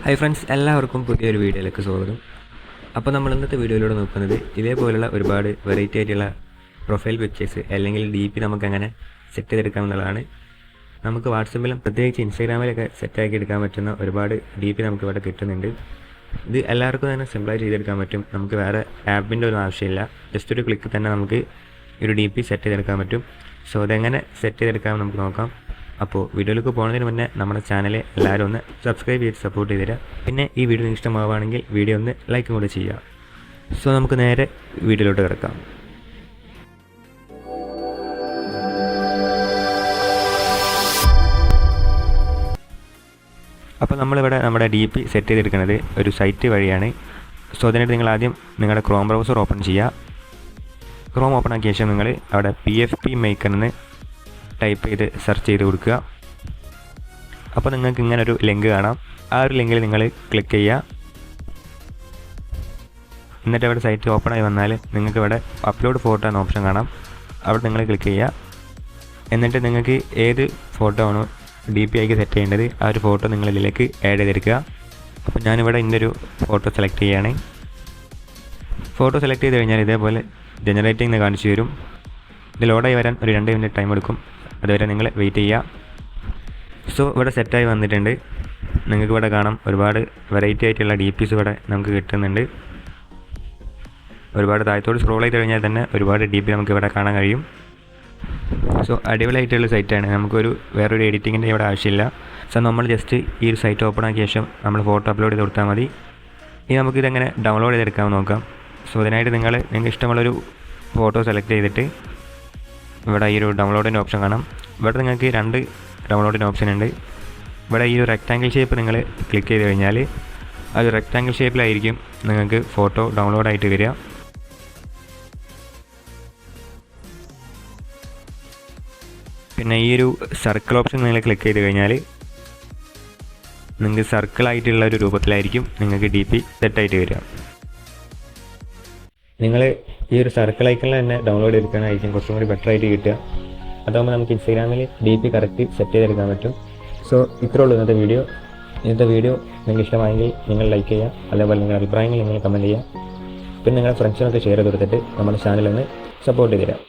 Hi friends, എല്ലാവർക്കും പുതിയൊരു വീഡിയോയിലേക്ക് സ്വാഗതം. അപ്പോൾ നമ്മൾ ഇന്നത്തെ വീഡിയോയിലൂടെ നോക്കുന്നത് ഇതേപോലുള്ള ഒരുപാട് വെറൈറ്റി ആയിട്ടുള്ള പ്രൊഫൈൽ പിക്ചേഴ്സ് അല്ലെങ്കിൽ DP നമുക്ക് എങ്ങനെ സെറ്റ് ചെയ്തെടുക്കാം എന്നുള്ളതാണ്. നമുക്ക് വാട്സപ്പിലും പ്രത്യേകിച്ച് ഇൻസ്റ്റാഗ്രാമിലൊക്കെ സെറ്റാക്കി എടുക്കാൻ പറ്റുന്ന ഒരുപാട് DP നമുക്ക് ഇവിടെ കിട്ടുന്നുണ്ട്. ഇത് എല്ലാവർക്കും തന്നെ സിമ്പിളായി ചെയ്തെടുക്കാൻ പറ്റും. നമുക്ക് വേറെ ആപ്പിൻ്റെ ഒന്നും ആവശ്യമില്ല. ജസ്റ്റ് ഒരു ക്ലിക്ക് തന്നെ നമുക്ക് ഒരു DP സെറ്റ് ചെയ്തെടുക്കാൻ പറ്റും. സോ അതെങ്ങനെ സെറ്റ് ചെയ്തെടുക്കാമെന്ന് നമുക്ക് നോക്കാം. അപ്പോൾ വീഡിയോയിലേക്ക് പോകുന്നതിന് മുന്നേ നമ്മുടെ ചാനൽ എല്ലാവരും ഒന്ന് സബ്സ്ക്രൈബ് ചെയ്ത് സപ്പോർട്ട് ചെയ്ത് തരിക. പിന്നെ ഈ വീഡിയോ ഇഷ്ടമാവുകയാണെങ്കിൽ വീഡിയോ ഒന്ന് ലൈക്കും കൂടെ ചെയ്യുക. സോ നമുക്ക് നേരെ വീഡിയോയിലോട്ട് കിടക്കാം. അപ്പോൾ നമ്മളിവിടെ നമ്മുടെ DP സെറ്റ് ചെയ്തെടുക്കുന്നത് ഒരു സൈറ്റ് വഴിയാണ്. സോ അതിനായിട്ട് നിങ്ങൾ ആദ്യം നിങ്ങളുടെ ക്രോം ബ്രൗസർ ഓപ്പൺ ചെയ്യുക. ക്രോം ഓപ്പൺ ആക്കിയ ശേഷം നിങ്ങൾ അവിടെ PFP മേക്കർ എന്ന് ടൈപ്പ് ചെയ്ത് സെർച്ച് ചെയ്ത് കൊടുക്കുക. അപ്പോൾ നിങ്ങൾക്ക് ഇങ്ങനൊരു ലിങ്ക് കാണാം. ആ ഒരു ലിങ്കിൽ നിങ്ങൾ ക്ലിക്ക് ചെയ്യുക. എന്നിട്ട് അവിടെ സൈറ്റ് ഓപ്പൺ ആയി വന്നാൽ നിങ്ങൾക്ക് ഇവിടെ അപ്ലോഡ് ഫോട്ടോ എന്ന ഓപ്ഷൻ കാണാം. അവിടെ നിങ്ങൾ ക്ലിക്ക് ചെയ്യുക. എന്നിട്ട് നിങ്ങൾക്ക് ഏത് ഫോട്ടോ ആണോ DP ആക്കി സെറ്റ് ചെയ്യേണ്ടത് ആ ഒരു ഫോട്ടോ നിങ്ങൾ ഇതിലേക്ക് ആഡ് ചെയ്തെടുക്കുക. അപ്പോൾ ഞാനിവിടെ ഇന്നൊരു ഫോട്ടോ സെലക്ട് ചെയ്യുകയാണ്. ഫോട്ടോ സെലക്ട് ചെയ്ത് കഴിഞ്ഞാൽ ഇതേപോലെ ജനറേറ്റിംഗ് എന്ന് കാണിച്ചു വരും. ഇത് ലോഡായി വരാൻ ഒരു 2 മിനിറ്റ് ടൈം എടുക്കും. അതുവരെ നിങ്ങൾ വെയിറ്റ് ചെയ്യുക. സോ ഇവിടെ സെറ്റായി വന്നിട്ടുണ്ട്. നിങ്ങൾക്ക് ഇവിടെ കാണാം ഒരുപാട് വെറൈറ്റി ആയിട്ടുള്ള DPs ഇവിടെ നമുക്ക് കിട്ടുന്നുണ്ട്. ഒരുപാട് താഴത്തോട് സ്ക്രോൾ ചെയ്ത് കഴിഞ്ഞാൽ തന്നെ ഒരുപാട് DP നമുക്ക് ഇവിടെ കാണാൻ കഴിയും. സോ അടിപൊളിയായിട്ടുള്ള സൈറ്റാണ്. നമുക്കൊരു വേറൊരു എഡിറ്റിങ്ങിൻ്റെ ഇവിടെ ആവശ്യമില്ല. സോ നമ്മൾ ജസ്റ്റ് ഈ ഒരു സൈറ്റ് ഓപ്പൺ ആക്കിയ ശേഷം നമ്മൾ ഫോട്ടോ അപ്ലോഡ് ചെയ്ത് കൊടുത്താൽ മതി. ഇനി നമുക്കിതെങ്ങനെ ഡൗൺലോഡ് ചെയ്തെടുക്കാമെന്ന് നോക്കാം. സോ അതിനായിട്ട് നിങ്ങൾക്ക് ഇഷ്ടമുള്ളൊരു ഫോട്ടോ സെലക്ട് ചെയ്തിട്ട് ഇവിടെ ഈ ഒരു ഡൗൺലോഡിൻ്റെ ഓപ്ഷൻ കാണാം. ഇവിടെ നിങ്ങൾക്ക് 2 ഡൗൺലോഡിൻ്റെ ഓപ്ഷൻ ഉണ്ട്. ഇവിടെ ഈ ഒരു റെക്റ്റാങ്കിൾ ഷേപ്പ് നിങ്ങൾ ക്ലിക്ക് ചെയ്ത് കഴിഞ്ഞാൽ അത് റെക്റ്റാങ്കിൾ ഷേപ്പിലായിരിക്കും നിങ്ങൾക്ക് ഫോട്ടോ ഡൗൺലോഡായിട്ട് വരിക. പിന്നെ ഈ ഒരു സർക്കിൾ ഓപ്ഷൻ നിങ്ങൾ ക്ലിക്ക് ചെയ്ത് കഴിഞ്ഞാൽ നിങ്ങൾക്ക് സർക്കിളായിട്ടുള്ള ഒരു രൂപത്തിലായിരിക്കും നിങ്ങൾക്ക് DP സെറ്റായിട്ട് വരിക. നിങ്ങൾ ഈ ഒരു സർക്കിൾ ഐക്കണിൽ തന്നെ ഡൗൺലോഡ് ചെയ്തെടുക്കാനായിരിക്കും കുറച്ചും കൂടി ബെറ്റർ ആയിട്ട് കിട്ടുക. അതാകുമ്പോൾ നമുക്ക് ഇൻസ്റ്റാഗ്രാമിൽ DP കറക്റ്റ് സെറ്റ് ചെയ്തെടുക്കാൻ പറ്റും. സോ ഇത്രേ ഉള്ളൂ ഇന്നത്തെ വീഡിയോ നിങ്ങൾക്ക് ഇഷ്ടമായെങ്കിൽ നിങ്ങൾ ലൈക്ക് ചെയ്യുക. അതേപോലെ നിങ്ങളുടെ അഭിപ്രായങ്ങൾ നിങ്ങൾ കമൻറ്റ് ചെയ്യുക. പിന്നെ നിങ്ങളുടെ ഫ്രണ്ട്സിനൊക്കെ ഷെയർ ചെയ്ത് കൊടുത്തിട്ട് നമ്മുടെ ചാനലൊന്ന് സപ്പോർട്ട് ചെയ്ത് തരാം.